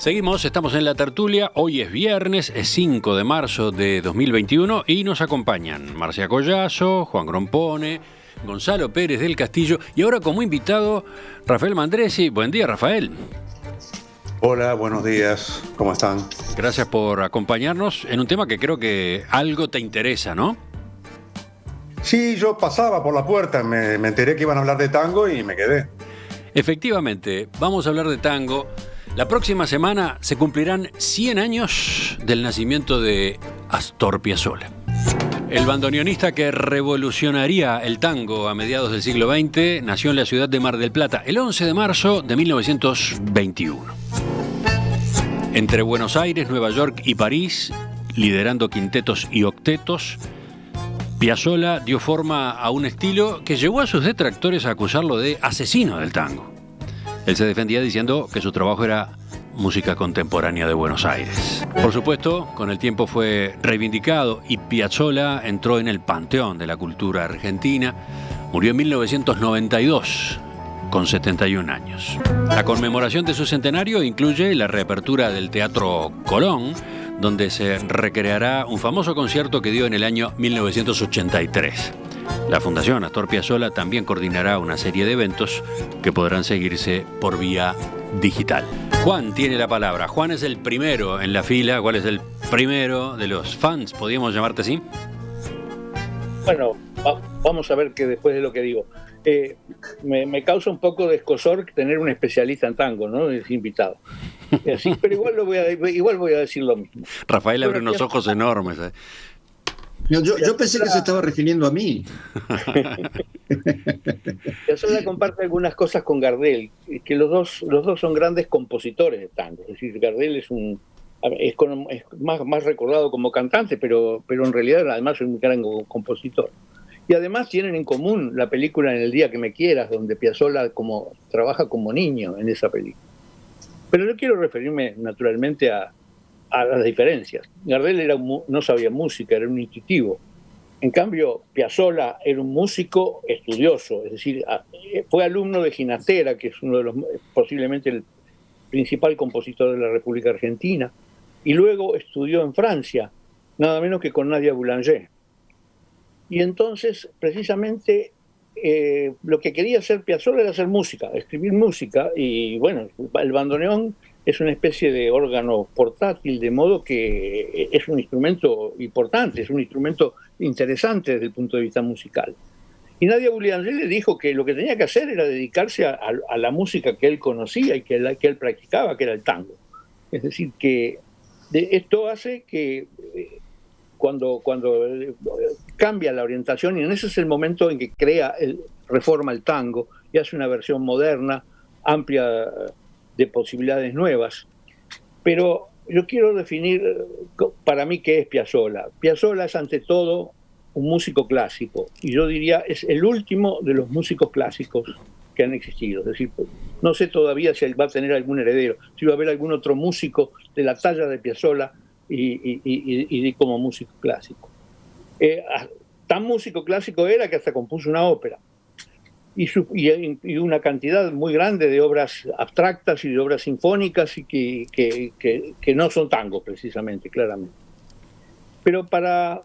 Seguimos, estamos en la tertulia, hoy es viernes, es 5 de marzo de 2021 y nos acompañan Marcia Collazo, Juan Grompone, Gonzalo Pérez del Castillo y ahora como invitado Rafael Mandresi. Buen día, Rafael. Hola, buenos días, ¿cómo están? Gracias por acompañarnos en un tema que creo que algo te interesa, ¿no? Sí, yo pasaba por la puerta, me enteré que iban a hablar de tango y me quedé. Efectivamente, vamos a hablar de tango. La próxima semana se cumplirán 100 años del nacimiento de Astor Piazzolla. El bandoneonista que revolucionaría el tango a mediados del siglo XX nació en la ciudad de Mar del Plata el 11 de marzo de 1921. Entre Buenos Aires, Nueva York y París, liderando quintetos y octetos, Piazzolla dio forma a un estilo que llevó a sus detractores a acusarlo de asesino del tango. Él se defendía diciendo que su trabajo era música contemporánea de Buenos Aires. Por supuesto, con el tiempo fue reivindicado y Piazzolla entró en el panteón de la cultura argentina. Murió en 1992, con 71 años. La conmemoración de su centenario incluye la reapertura del Teatro Colón, donde se recreará un famoso concierto que dio en el año 1983. La Fundación Astor Piazzolla también coordinará una serie de eventos que podrán seguirse por vía digital. Juan tiene la palabra. Juan es el primero en la fila. ¿Cuál es el primero de los fans? ¿Podríamos llamarte así? Bueno, vamos a ver que después de lo que digo. Me causa un poco de escozor tener un especialista en tango, ¿no? Es invitado. Así, pero igual voy a decir lo mismo. Rafael abre unos ojos enormes. Yo pensé que se estaba refiriendo a mí. Piazzolla comparte algunas cosas con Gardel, que los dos son grandes compositores de tango. Es decir, Gardel es más recordado como cantante, pero en realidad además es un gran compositor. Y además tienen en común la película En el día que me quieras, donde Piazzolla trabaja como niño en esa película. Pero yo quiero referirme naturalmente a las diferencias. Gardel no sabía música, era un intuitivo. En cambio, Piazzolla era un músico estudioso, es decir, fue alumno de Ginastera, que es posiblemente el principal compositor de la República Argentina, y luego estudió en Francia, nada menos que con Nadia Boulanger. Y entonces, precisamente, lo que quería hacer Piazzolla era hacer música, escribir música, y bueno, el bandoneón es una especie de órgano portátil, de modo que es un instrumento importante, es un instrumento interesante desde el punto de vista musical. Y Nadia Boulanger le dijo que lo que tenía que hacer era dedicarse a la música que él conocía y que él practicaba, que era el tango. Es decir, que esto hace que cuando cambia la orientación, y en ese es el momento en que reforma el tango y hace una versión moderna, amplia, de posibilidades nuevas. Pero yo quiero definir para mí qué es Piazzolla. Piazzolla es ante todo un músico clásico, y yo diría es el último de los músicos clásicos que han existido. Es decir, no sé todavía si él va a tener algún heredero, si va a haber algún otro músico de la talla de Piazzolla y como músico clásico. Tan músico clásico era que hasta compuso una ópera. Y una cantidad muy grande de obras abstractas y de obras sinfónicas y que no son tango precisamente, claramente. Pero para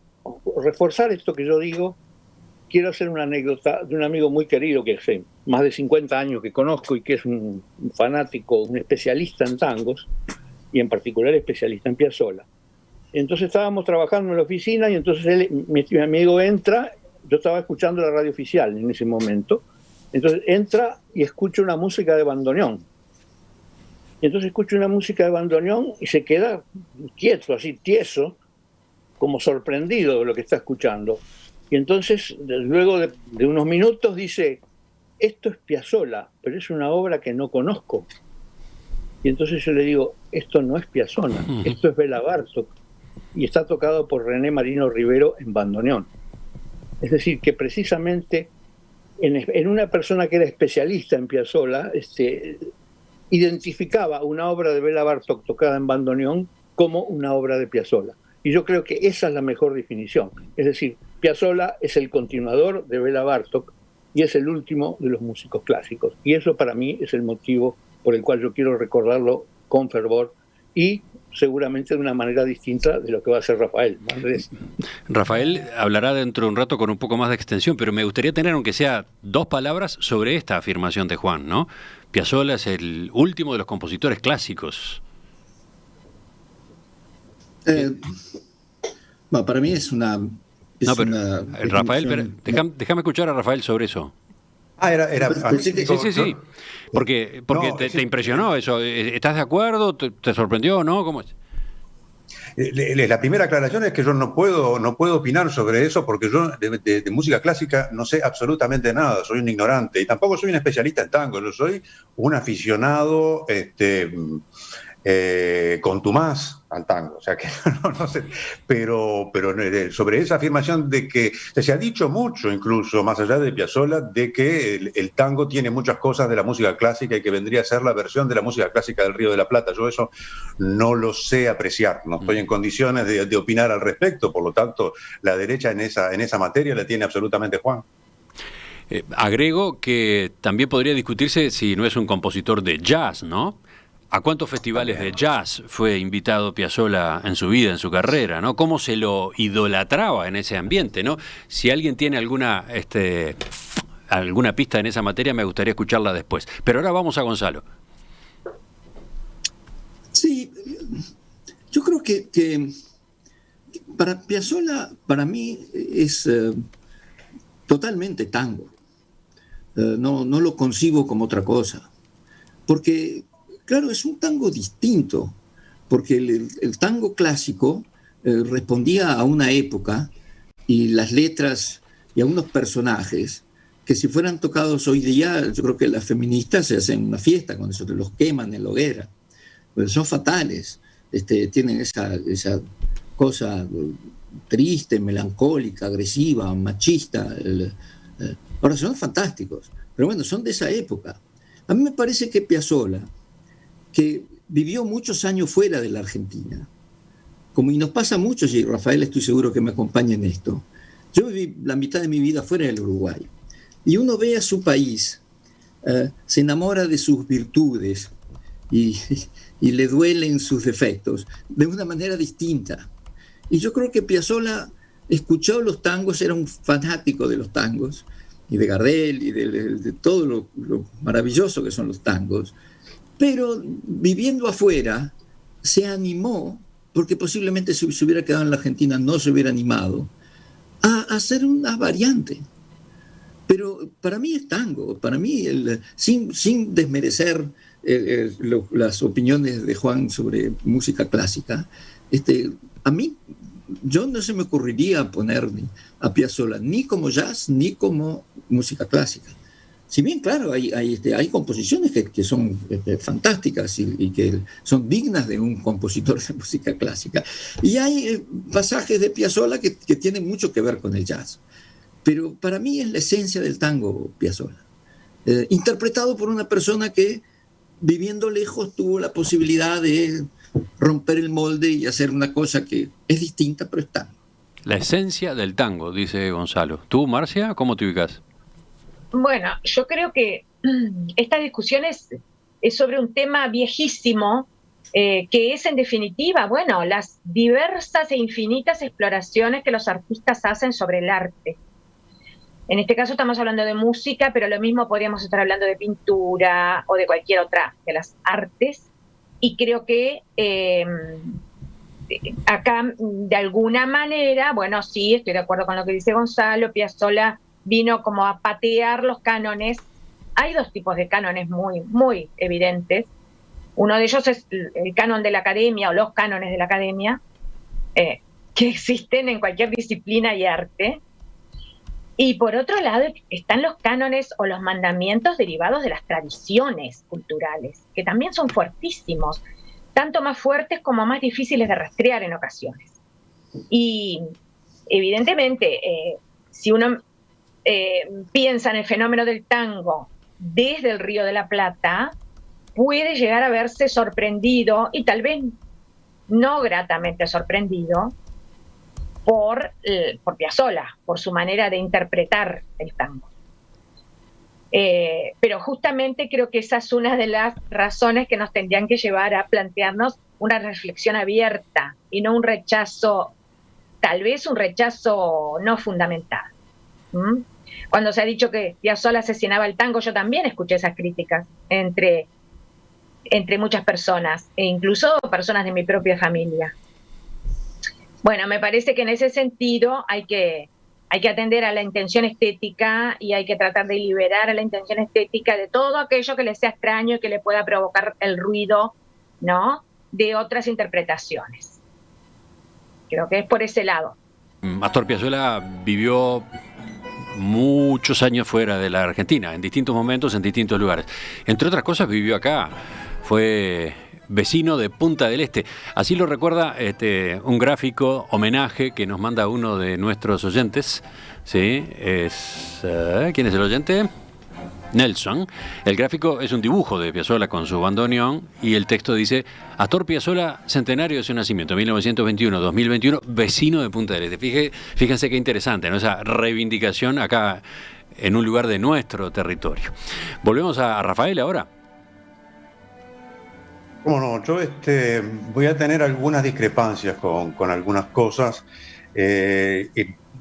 reforzar esto que yo digo, quiero hacer una anécdota de un amigo muy querido que hace más de 50 años que conozco y que es un fanático, un especialista en tangos, y en particular especialista en Piazzolla. Entonces estábamos trabajando en la oficina y entonces mi amigo entra, yo estaba escuchando la radio oficial en ese momento. Entonces entra y escucha una música de bandoneón. Y entonces escucha una música de bandoneón y se queda quieto, así tieso, como sorprendido de lo que está escuchando. Y entonces, luego de unos minutos, dice: esto es Piazzolla, pero es una obra que no conozco. Y entonces yo le digo: esto no es Piazzolla, esto es Béla Bartók, y está tocado por René Marino Rivero en bandoneón. Es decir, que precisamente en una persona que era especialista en Piazzolla, identificaba una obra de Béla Bartók tocada en bandoneón como una obra de Piazzolla. Y yo creo que esa es la mejor definición. Es decir, Piazzolla es el continuador de Béla Bartók y es el último de los músicos clásicos. Y eso para mí es el motivo por el cual yo quiero recordarlo con fervor y seguramente de una manera distinta de lo que va a hacer Rafael. Rafael hablará dentro de un rato con un poco más de extensión, pero me gustaría tener, aunque sea 2 palabras, sobre esta afirmación de Juan, ¿no? Piazzolla es el último de los compositores clásicos. Bueno, para mí es una... Rafael, déjame escuchar a Rafael sobre eso. Sí. Porque te impresionó eso. ¿Estás de acuerdo? ¿Te sorprendió? ¿No? ¿Cómo es? La primera aclaración es que yo no puedo opinar sobre eso porque yo de música clásica no sé absolutamente nada, soy un ignorante y tampoco soy un especialista en tango, yo soy un aficionado contumaz al tango, o sea que no sé, pero sobre esa afirmación de que se ha dicho mucho, incluso más allá de Piazzolla, de que el tango tiene muchas cosas de la música clásica y que vendría a ser la versión de la música clásica del Río de la Plata. Yo eso no lo sé apreciar, no estoy en condiciones de opinar al respecto, por lo tanto la derecha en esa materia la tiene absolutamente Juan. Agrego que también podría discutirse si no es un compositor de jazz, ¿no? ¿A cuántos festivales de jazz fue invitado Piazzolla en su vida, en su carrera, ¿no? ¿Cómo se lo idolatraba en ese ambiente, ¿no? Si alguien tiene alguna pista en esa materia, me gustaría escucharla después. Pero ahora vamos a Gonzalo. Sí, yo creo que para Piazzolla, para mí, es totalmente tango. No lo concibo como otra cosa. Porque... claro, es un tango distinto, porque el tango clásico respondía a una época y las letras y a unos personajes que si fueran tocados hoy día, yo creo que las feministas se hacen una fiesta con eso, los queman en la hoguera. Pero son fatales, tienen esa cosa triste, melancólica, agresiva, machista. Ahora son fantásticos, pero bueno, son de esa época. A mí me parece que Piazzolla, que vivió muchos años fuera de la Argentina, y nos pasa mucho, y Rafael estoy seguro que me acompaña en esto. Yo viví la mitad de mi vida fuera del Uruguay, y uno ve a su país, se enamora de sus virtudes y le duelen sus defectos de una manera distinta. Y yo creo que Piazzolla escuchó los tangos, era un fanático de los tangos, y de Gardel, y de todo lo maravilloso que son los tangos, pero viviendo afuera se animó, porque posiblemente si se hubiera quedado en la Argentina no se hubiera animado, a hacer una variante. Pero para mí es tango, para mí, sin desmerecer las opiniones de Juan sobre música clásica, a mí, yo no se me ocurriría poner a Piazzolla ni como jazz ni como música clásica. Si bien, claro, hay composiciones que son fantásticas y que son dignas de un compositor de música clásica. Y hay pasajes de Piazzolla que tienen mucho que ver con el jazz. Pero para mí es la esencia del tango, Piazzolla. Interpretado por una persona que, viviendo lejos, tuvo la posibilidad de romper el molde y hacer una cosa que es distinta, pero es tango. La esencia del tango, dice Gonzalo. ¿Tú, Marcia, cómo te ubicas? Bueno, yo creo que esta discusión es sobre un tema viejísimo, que es en definitiva, bueno, las diversas e infinitas exploraciones que los artistas hacen sobre el arte. En este caso estamos hablando de música, pero lo mismo podríamos estar hablando de pintura o de cualquier otra de las artes. Y creo que acá, de alguna manera, bueno, sí, estoy de acuerdo con lo que dice Gonzalo, Piazzolla vino como a patear los cánones. Hay 2 tipos de cánones muy, muy evidentes. Uno de ellos es el canon de la academia o los cánones de la academia, que existen en cualquier disciplina y arte. Y por otro lado están los cánones o los mandamientos derivados de las tradiciones culturales, que también son fuertísimos, tanto más fuertes como más difíciles de rastrear en ocasiones. Y evidentemente, si uno piensa en el fenómeno del tango desde el Río de la Plata, puede llegar a verse sorprendido, y tal vez no gratamente sorprendido, por Piazzolla, por su manera de interpretar el tango. Pero justamente creo que esa es una de las razones que nos tendrían que llevar a plantearnos una reflexión abierta y no un rechazo, tal vez un rechazo no fundamentado. Cuando se ha dicho que Piazzolla asesinaba el tango, yo también escuché esas críticas entre muchas personas, e incluso personas de mi propia familia. Bueno, me parece que en ese sentido hay que atender a la intención estética y hay que tratar de liberar a la intención estética de todo aquello que le sea extraño y que le pueda provocar el ruido, ¿no?, de otras interpretaciones. Creo que es por ese lado. Astor Piazzolla vivió muchos años fuera de la Argentina, en distintos momentos, en distintos lugares. Entre otras cosas, vivió acá. Fue vecino de Punta del Este. Así lo recuerda un gráfico homenaje que nos manda uno de nuestros oyentes. ¿Sí? ¿Quién es el oyente? Nelson. El gráfico es un dibujo de Piazzolla con su bandoneón y el texto dice: Astor Piazzolla, centenario de su nacimiento, 1921-2021, vecino de Punta del Este. Fíjense qué interesante, ¿no?, esa reivindicación acá en un lugar de nuestro territorio. Volvemos a Rafael ahora. Bueno, yo voy a tener algunas discrepancias con algunas cosas.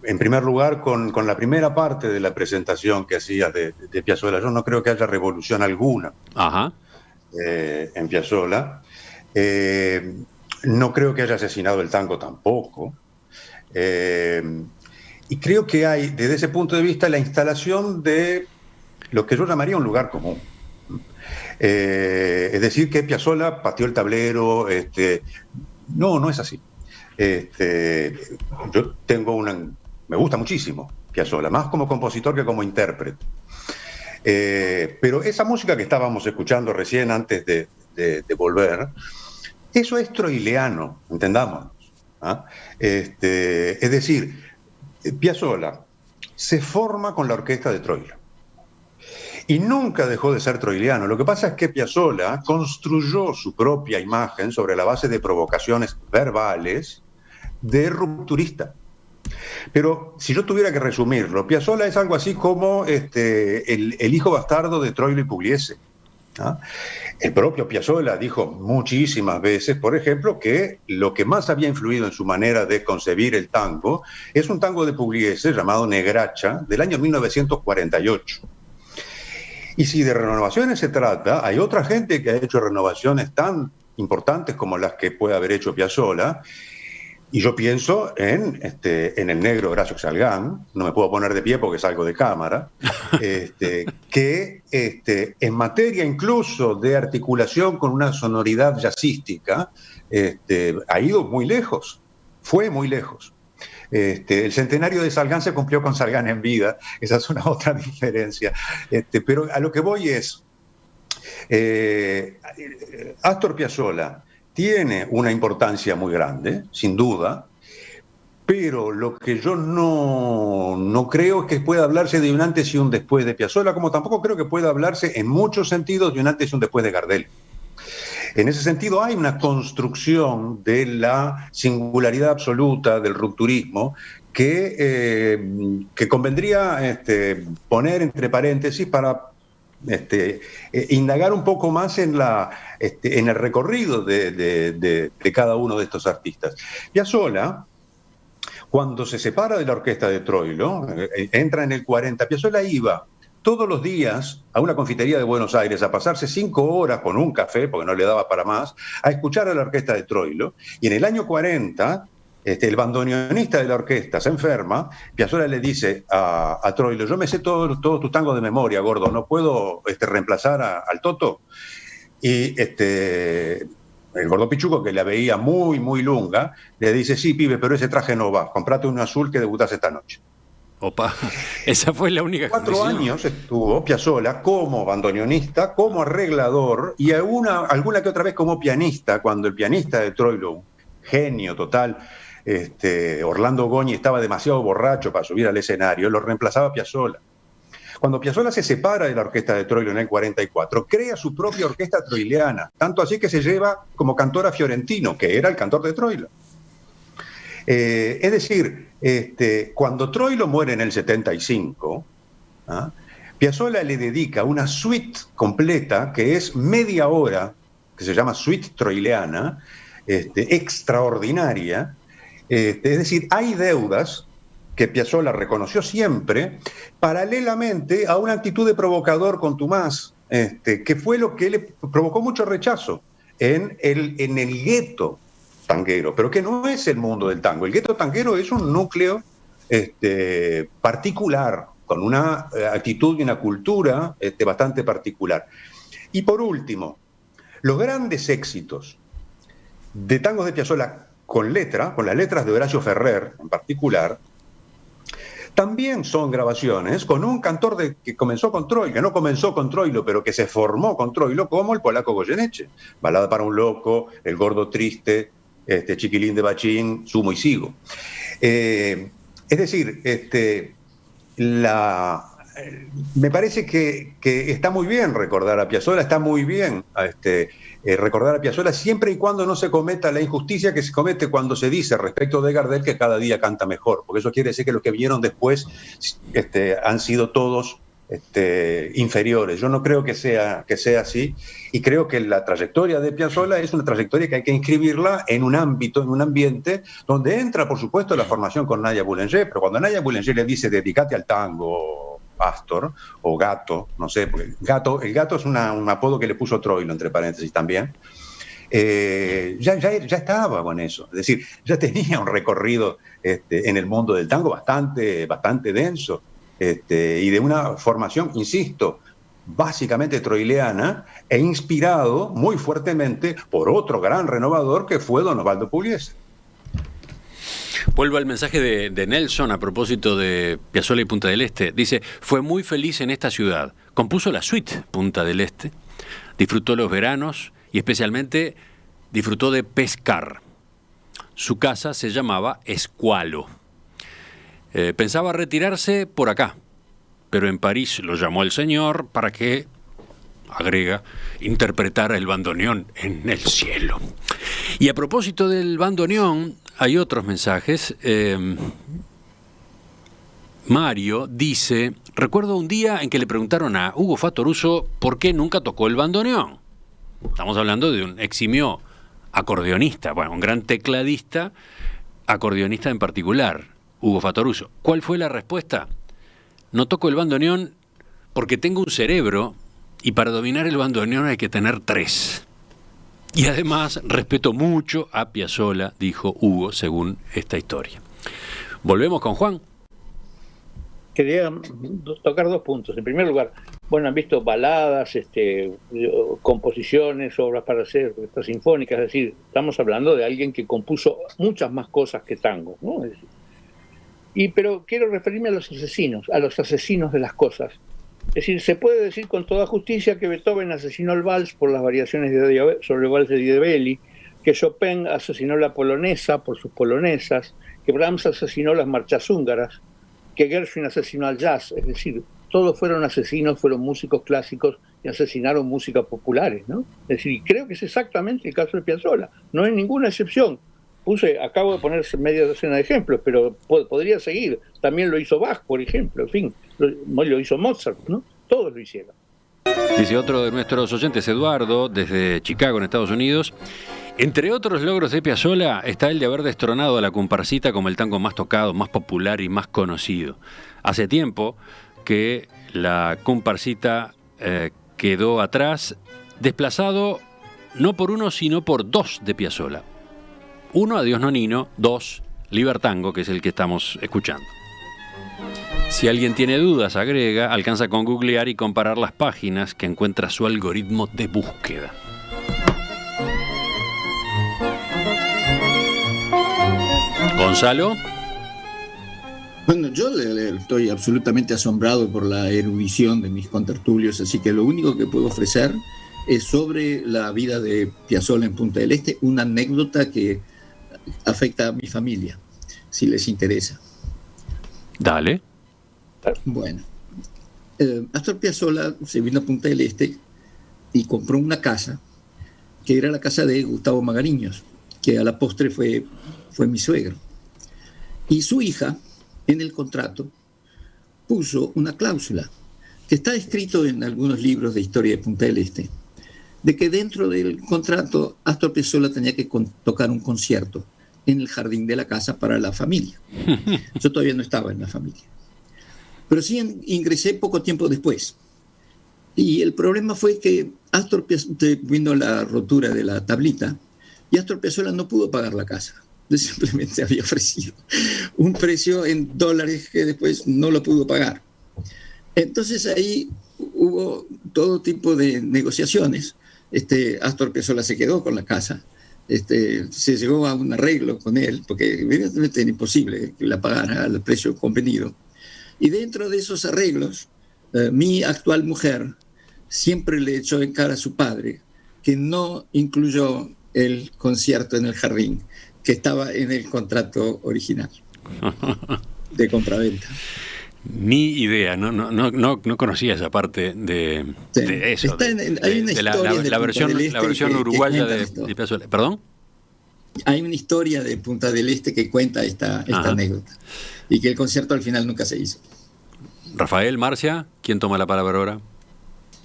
En primer lugar, con la primera parte de la presentación que hacías de Piazzolla. Yo no creo que haya revolución alguna en Piazzolla. No creo que haya asesinado el tango tampoco. Y creo que hay, desde ese punto de vista, la instalación de lo que yo llamaría un lugar común. Es decir, que Piazzolla pateó el tablero. No es así. Yo me gusta muchísimo Piazzolla, más como compositor que como intérprete. Pero esa música que estábamos escuchando recién antes de volver, eso es troileano, entendámonos. Es decir, Piazzolla se forma con la orquesta de Troilo y nunca dejó de ser troileano. Lo que pasa es que Piazzolla construyó su propia imagen sobre la base de provocaciones verbales de rupturista. Pero si yo tuviera que resumirlo, Piazzolla es algo así como el hijo bastardo de Troilo y Pugliese. El propio Piazzolla dijo muchísimas veces, por ejemplo, que lo que más había influido en su manera de concebir el tango es un tango de Pugliese llamado Negracha, del año 1948. Y si de renovaciones se trata, hay otra gente que ha hecho renovaciones tan importantes como las que puede haber hecho Piazzolla. Y yo pienso en el negro Horacio Salgán, no me puedo poner de pie porque salgo de cámara, que en materia incluso de articulación con una sonoridad jazzística, ha ido muy lejos, fue muy lejos. El centenario de Salgán se cumplió con Salgán en vida, esa es una otra diferencia. Pero a lo que voy es, Astor Piazzolla tiene una importancia muy grande, sin duda, pero lo que yo no creo es que pueda hablarse de un antes y un después de Piazzolla, como tampoco creo que pueda hablarse en muchos sentidos de un antes y un después de Gardel. En ese sentido hay una construcción de la singularidad absoluta del rupturismo que convendría poner entre paréntesis para indagar un poco más en el recorrido de cada uno de estos artistas. Piazzolla, cuando se separa de la orquesta de Troilo, entra en el 40, Piazzolla iba todos los días a una confitería de Buenos Aires a pasarse 5 horas con un café, porque no le daba para más, a escuchar a la orquesta de Troilo, y en el año 40... el bandoneonista de la orquesta se enferma, Piazzolla le dice a Troilo: yo me sé todos tus tangos de memoria, gordo, ¿no puedo reemplazar al Toto? Y el gordo Pichuco, que la veía muy, muy lunga, le dice: sí, pibe, pero ese traje no va, comprate uno azul que debutás esta noche. Opa, esa fue la única 4 años estuvo Piazzolla como bandoneonista, como arreglador y alguna que otra vez como pianista, cuando el pianista de Troilo, genio total, Orlando Goñi, estaba demasiado borracho para subir al escenario, lo reemplazaba Piazzolla. Cuando Piazzolla se separa de la orquesta de Troilo en el 44, crea su propia orquesta troileana, tanto así que se lleva como cantor a Fiorentino, que era el cantor de Troilo. Es decir, cuando Troilo muere en el 75, Piazzolla le dedica una suite completa que es media hora, que se llama suite troileana, extraordinaria. Es decir, hay deudas que Piazzolla reconoció siempre, paralelamente a una actitud de provocador contumaz, que fue lo que le provocó mucho rechazo en el gueto tanguero, pero que no es el mundo del tango. El gueto tanguero es un núcleo particular, con una actitud y una cultura bastante particular. Y por último, los grandes éxitos de tangos de Piazzolla con letra, con las letras de Horacio Ferrer en particular, también son grabaciones con un cantor que comenzó con Troilo, que no comenzó con Troilo, pero que se formó con Troilo, como el polaco Goyeneche. Balada para un loco, El gordo triste, Chiquilín de Bachín, Sumo y Sigo. Es decir, me parece que está muy bien recordar a Piazzolla, está muy bien recordar a Piazzolla siempre y cuando no se cometa la injusticia que se comete cuando se dice respecto de Gardel que cada día canta mejor, porque eso quiere decir que los que vinieron después han sido todos inferiores. Yo no creo que sea así, y creo que la trayectoria de Piazzolla es una trayectoria que hay que inscribirla en un ámbito, en un ambiente donde entra, por supuesto, la formación con Nadia Boulanger, pero cuando Nadia Boulanger le dice dedicate al tango, Astor, o Gato, no sé, porque el gato es un apodo que le puso Troilo, entre paréntesis también, ya estaba con eso, es decir, ya tenía un recorrido en el mundo del tango bastante denso, y de una formación, insisto, básicamente troileana, e inspirado muy fuertemente por otro gran renovador que fue don Osvaldo Pugliese. Vuelvo al mensaje de Nelson a propósito de Piazzolla y Punta del Este. Dice, fue muy feliz en esta ciudad. Compuso la suite Punta del Este, disfrutó los veranos y especialmente disfrutó de pescar. Su casa se llamaba Escualo. Pensaba retirarse por acá, pero en París lo llamó el señor para que, agrega, interpretara el bandoneón en el cielo. Y a propósito del bandoneón, hay otros mensajes. Mario dice, recuerdo un día en que le preguntaron a Hugo Fattoruso por qué nunca tocó el bandoneón. Estamos hablando de un eximio acordeonista, bueno, un gran tecladista, acordeonista en particular, Hugo Fattoruso. ¿Cuál fue la respuesta? No toco el bandoneón porque tengo un cerebro y para dominar el bandoneón hay que tener 3. Y además respeto mucho a Piazzolla, dijo Hugo, según esta historia. Volvemos con Juan. Quería tocar 2 puntos. En primer lugar, bueno, han visto baladas, composiciones, obras para hacer, orquestas sinfónicas, es decir, estamos hablando de alguien que compuso muchas más cosas que tango, ¿no? Es decir, pero quiero referirme a los asesinos de las cosas. Es decir, se puede decir con toda justicia que Beethoven asesinó el vals por las variaciones sobre el vals de Diabelli, que Chopin asesinó la polonesa por sus polonesas, que Brahms asesinó las marchas húngaras, que Gershwin asesinó al jazz. Es decir, todos fueron asesinos, fueron músicos clásicos y asesinaron músicas populares, ¿no? Es decir, creo que es exactamente el caso de Piazzolla, no hay ninguna excepción. Acabo de poner media docena de ejemplos, pero podría seguir. También lo hizo Bach, por ejemplo, en fin, lo hizo Mozart, ¿no? Todos lo hicieron. Dice otro de nuestros oyentes, Eduardo, desde Chicago, en Estados Unidos. Entre otros logros de Piazzolla está el de haber destronado a la comparsita como el tango más tocado, más popular y más conocido. Hace tiempo que la comparsita quedó atrás, desplazado no por uno, sino por 2 de Piazzolla. 1, Adiós Nonino, 2, Libertango, que es el que estamos escuchando. Si alguien tiene dudas, agrega, alcanza con googlear y comparar las páginas que encuentra su algoritmo de búsqueda. Gonzalo. Bueno, yo estoy absolutamente asombrado por la erudición de mis contertulios, así que lo único que puedo ofrecer es sobre la vida de Piazzolla en Punta del Este, una anécdota que afecta a mi familia, si les interesa. Dale. Bueno, Astor Piazzolla se vino a Punta del Este y compró una casa que era la casa de Gustavo Magariños, que a la postre fue mi suegro. Y su hija, en el contrato, puso una cláusula que está escrito en algunos libros de historia de Punta del Este, de que dentro del contrato Astor Piazzolla tenía que tocar un concierto en el jardín de la casa para la familia. Yo todavía no estaba en la familia. Pero sí ingresé poco tiempo después. Y el problema fue que Astor Piazzolla, vino la rotura de la tablita, y Astor Piazzolla no pudo pagar la casa. Simplemente había ofrecido un precio en dólares que después no lo pudo pagar. Entonces ahí hubo todo tipo de negociaciones. Astor Piazzolla se quedó con la casa. Se llegó a un arreglo con él, porque evidentemente era imposible que la pagara al precio convenido. Y dentro de esos arreglos, mi actual mujer siempre le echó en cara a su padre que no incluyó el concierto en el jardín, que estaba en el contrato original de compraventa. Ni idea, no conocía esa parte de eso. Hay una historia la versión uruguaya de Piazzolla. ¿Perdón? Hay una historia de Punta del Este que cuenta esta anécdota, y que el concierto al final nunca se hizo. Rafael, Marcia, ¿quién toma la palabra ahora?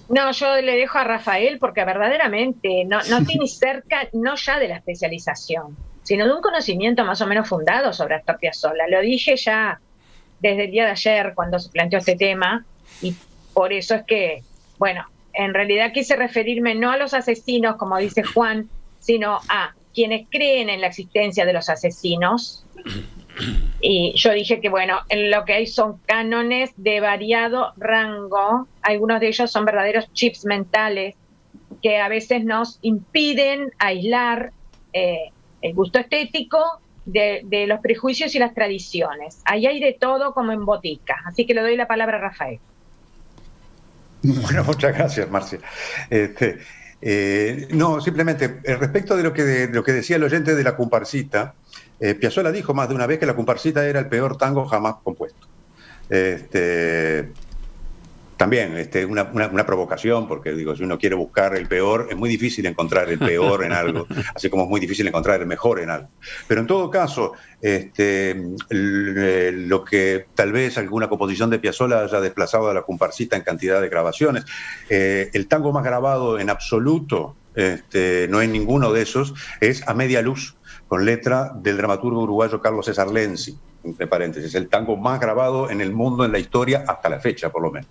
No, yo le dejo a Rafael porque verdaderamente no estoy ni cerca, no ya de la especialización, sino de un conocimiento más o menos fundado sobre Astor Piazzolla. Lo dije ya desde el día de ayer cuando se planteó este tema, y por eso es que, bueno, en realidad quise referirme no a los asesinos, como dice Juan, sino a quienes creen en la existencia de los asesinos. Y yo dije que, bueno, en lo que hay son cánones de variado rango. Algunos de ellos son verdaderos chips mentales que a veces nos impiden aislar el gusto estético de los prejuicios y las tradiciones. Ahí hay de todo como en botica. Así que le doy la palabra a Rafael. Bueno, muchas gracias, Marcia. No, simplemente, respecto de lo que decía el oyente de la comparsita, Piazzolla dijo más de una vez que la comparsita era el peor tango jamás compuesto. También una provocación, porque digo, si uno quiere buscar el peor, es muy difícil encontrar el peor en algo, así como es muy difícil encontrar el mejor en algo. Pero en todo caso, lo que tal vez alguna composición de Piazzolla haya desplazado a la comparsita en cantidad de grabaciones, el tango más grabado en absoluto, no hay ninguno de esos, es A Media Luz, con letra del dramaturgo uruguayo Carlos César Lenzi, entre paréntesis, el tango más grabado en el mundo en la historia hasta la fecha, por lo menos.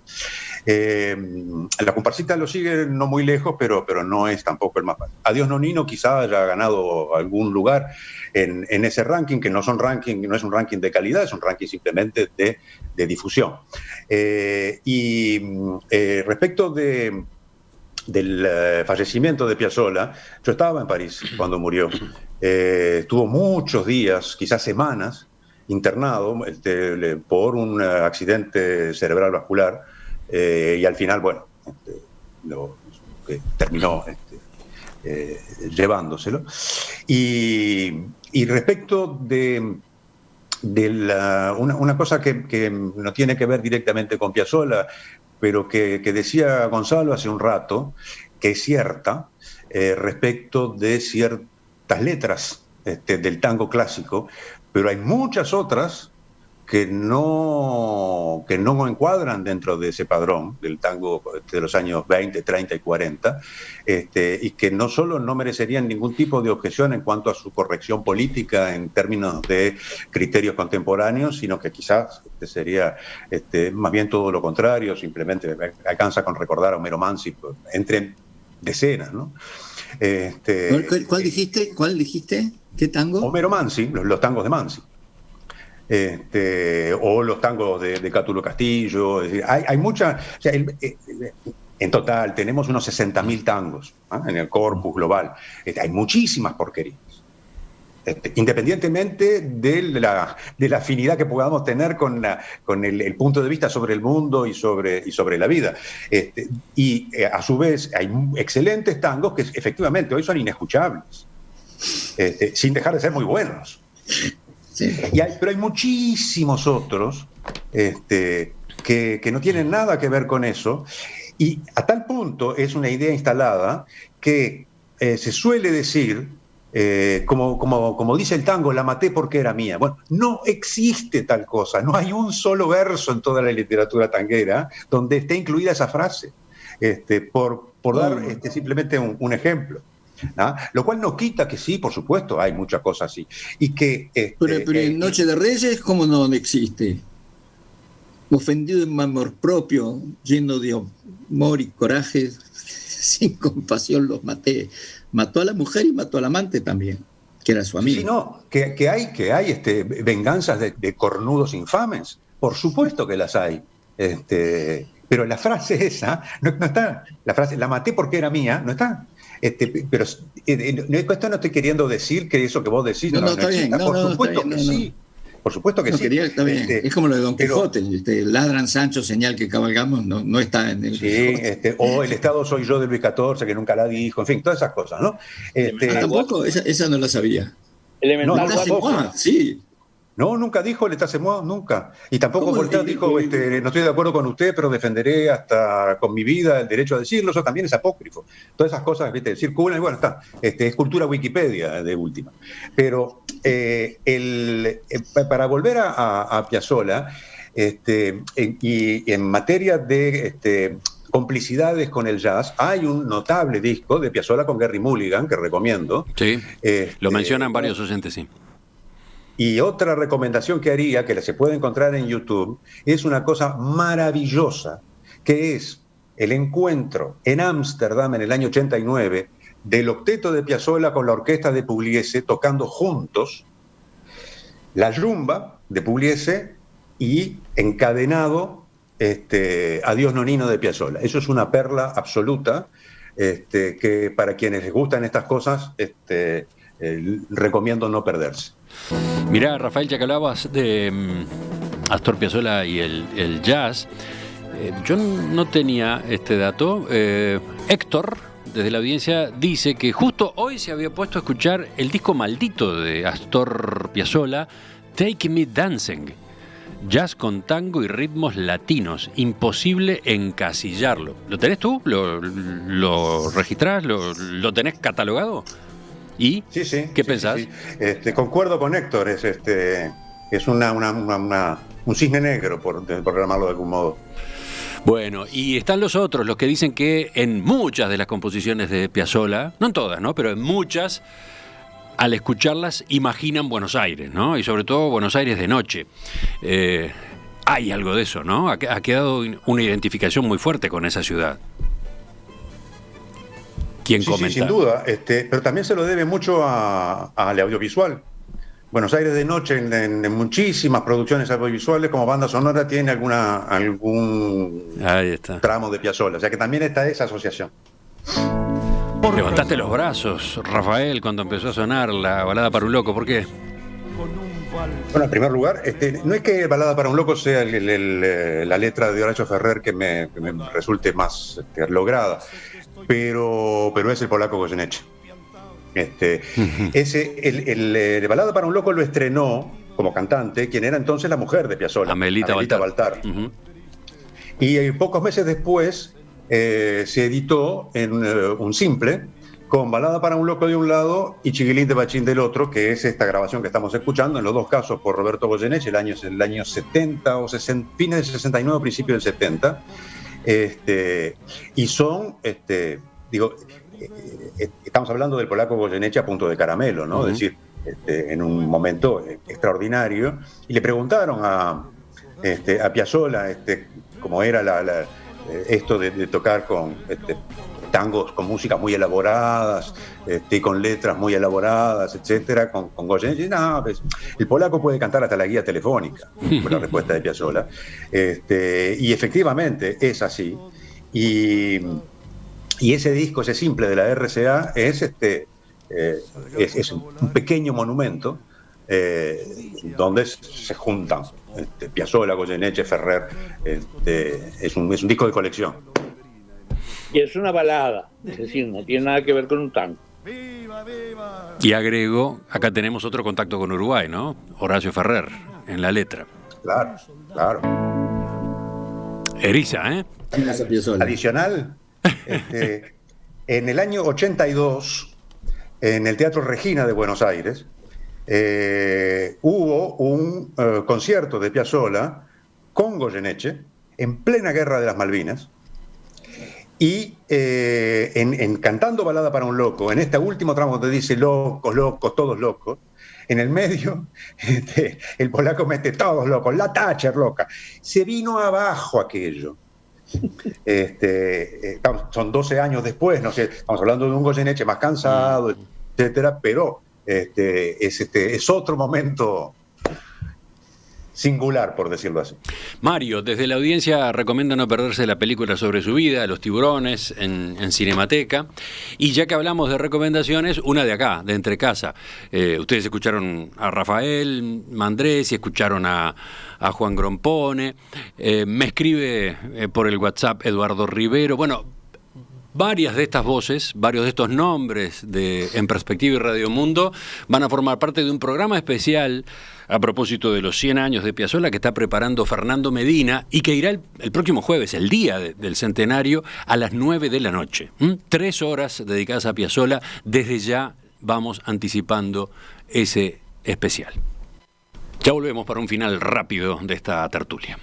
La comparsita lo sigue no muy lejos, pero no es tampoco el más fácil. Adiós Nonino quizá haya ganado algún lugar en ese ranking, que no es un ranking de calidad, es un ranking simplemente de difusión. Respecto del fallecimiento de Piazzolla, yo estaba en París cuando murió. Estuvo muchos días, quizás semanas, internado por un accidente cerebral vascular, y al final, bueno, terminó llevándoselo. Y respecto de una cosa que no tiene que ver directamente con Piazzolla, pero que decía Gonzalo hace un rato, que es cierta, respecto de ciertas letras del tango clásico, pero hay muchas otras que no encuadran dentro de ese padrón del tango de los años 20, 30 y 40, y que no solo no merecerían ningún tipo de objeción en cuanto a su corrección política en términos de criterios contemporáneos, sino que quizás sería más bien todo lo contrario, simplemente alcanza con recordar a Homero Mansi, entre decenas, ¿no? ¿Cuál dijiste? ¿Qué tango? Homero Mansi, los tangos de Mansi. O los tangos de Cátulo Castillo. Es decir, hay muchas. O sea, en total tenemos unos 60.000 tangos, ¿eh? En el corpus global. Hay muchísimas porquerías. Independientemente de la afinidad que podamos tener con el punto de vista sobre el mundo y sobre la vida. A su vez hay excelentes tangos que efectivamente hoy son inescuchables, sin dejar de ser muy buenos. Sí. Pero hay muchísimos otros que no tienen nada que ver con eso, y a tal punto es una idea instalada que se suele decir como dice el tango, la maté porque era mía. Bueno, no existe tal cosa, no hay un solo verso en toda la literatura tanguera donde esté incluida esa frase, por dar simplemente un ejemplo. ¿Ah? Lo cual no quita que sí, por supuesto, hay muchas cosas así. Y que, pero en Noche de Reyes, ¿cómo no existe? Ofendido en amor propio, lleno de amor y coraje, sin compasión los maté. Mató a la mujer y mató al amante también, que era su amigo. Sí, no, que hay venganzas de cornudos infames. Por supuesto que las hay. Pero la frase esa no está. La frase, la maté porque era mía, no está. Pero esto no estoy queriendo decir que eso que vos decís no está bien. Por supuesto que sí. Por supuesto que sí. Está bien. Es como lo de Don Quijote. Ladran Sancho, señal que cabalgamos, no está en el Quijote. O el Estado soy yo de Luis XIV, que nunca la dijo, en fin, todas esas cosas, ¿no? Tampoco, esa no la sabía. Elemental. Sí. No, nunca dijo el État-c'est-moi, nunca. Y tampoco Voltaire dijo, no estoy de acuerdo con usted, pero defenderé hasta con mi vida el derecho a decirlo. Eso también es apócrifo. Todas esas cosas, circulan y bueno, está. Es cultura Wikipedia de última. Pero para volver a Piazzolla, y en materia de complicidades con el jazz, hay un notable disco de Piazzolla con Gerry Mulligan, que recomiendo. Sí, lo mencionan varios oyentes, sí. Y otra recomendación que haría, que se puede encontrar en YouTube, es una cosa maravillosa, que es el encuentro en Ámsterdam en el año 89 del octeto de Piazzolla con la orquesta de Pugliese tocando juntos la rumba de Pugliese y encadenado Adiós Nonino de Piazzolla. Eso es una perla absoluta, que para quienes les gustan estas cosas recomiendo no perderse. Mirá, Rafael, ya que hablabas de Astor Piazzolla y el jazz, yo no tenía este dato. Héctor, desde la audiencia, dice que justo hoy se había puesto a escuchar el disco maldito de Astor Piazzolla, Take Me Dancing. Jazz con tango y ritmos latinos. Imposible encasillarlo. ¿Lo tenés tú? ¿Lo registrás? ¿Lo tenés catalogado? ¿Y sí, qué pensás? Sí. Concuerdo con Héctor, es un cisne negro, por llamarlo de algún modo. Bueno, y están los otros, los que dicen que en muchas de las composiciones de Piazzolla, no en todas, ¿no? Pero en muchas, al escucharlas imaginan Buenos Aires, ¿no? Y sobre todo Buenos Aires de noche. Hay algo de eso, ¿no? Ha quedado una identificación muy fuerte con esa ciudad. ¿Quién comenta? Sí, sin duda, pero también se lo debe mucho al audiovisual. Buenos Aires de noche, en muchísimas producciones audiovisuales, como banda sonora, tiene algún tramo de Piazzolla. O sea que también está esa asociación. Levantaste los brazos, Rafael, cuando empezó a sonar la balada para un loco. ¿Por qué? Bueno, en primer lugar, no es que Balada para un loco sea la letra de Horacio Ferrer que me resulte más lograda, pero es el polaco Goyeneche. El Balada para un loco lo estrenó como cantante quien era entonces la mujer de Piazzolla, Amelita Baltar. Uh-huh. Y pocos meses después se editó en un simple con Balada para un loco de un lado y Chiquilín de Bachín del otro, que es esta grabación que estamos escuchando, en los dos casos por Roberto Goyeneche, el año 70 o 60, fines del 69, principio del 70. Y son, estamos hablando del polaco Goyeneche a punto de caramelo, ¿no? Uh-huh. Es decir, en un momento extraordinario. Y le preguntaron a Piazzolla cómo era esto de tocar con tangos con músicas muy elaboradas, con letras muy elaboradas, etcétera, con Goyeneche. No, pues, el polaco puede cantar hasta la guía telefónica, fue la respuesta de Piazzolla. Y efectivamente es así. Y ese disco, ese simple de la RCA, es un pequeño monumento donde se juntan Piazzolla, Goyeneche, Ferrer. Es un disco de colección. Y es una balada, es decir, no tiene nada que ver con un tango. Y agrego, acá tenemos otro contacto con Uruguay, ¿no? Horacio Ferrer, en la letra. Claro. Eriza, ¿eh? Adicional, en el año 82, en el Teatro Regina de Buenos Aires, hubo un concierto de Piazzolla con Goyeneche en plena Guerra de las Malvinas, y en Cantando Balada para un Loco, en este último tramo donde dice locos, locos, todos locos, en el medio el polaco mete todos locos, la Thatcher loca. Se vino abajo aquello. Son 12 años después, no sé, estamos hablando de un Goyeneche más cansado, etcétera, pero es otro momento singular, por decirlo así. Mario, desde la audiencia recomiendo no perderse la película sobre su vida, Los tiburones, en Cinemateca. Y ya que hablamos de recomendaciones, una de acá, de Entrecasa. Ustedes escucharon a Rafael Mandresi, escucharon a Juan Grompone, me escribe por el WhatsApp Eduardo Rivero. Bueno, varias de estas voces, varios de estos nombres de En Perspectiva y Radio Mundo van a formar parte de un programa especial a propósito de los 100 años de Piazzolla que está preparando Fernando Medina y que irá el próximo jueves, el día del centenario, a las 9 de la noche. 3 horas dedicadas a Piazzolla. Desde ya vamos anticipando ese especial. Ya volvemos para un final rápido de esta tertulia.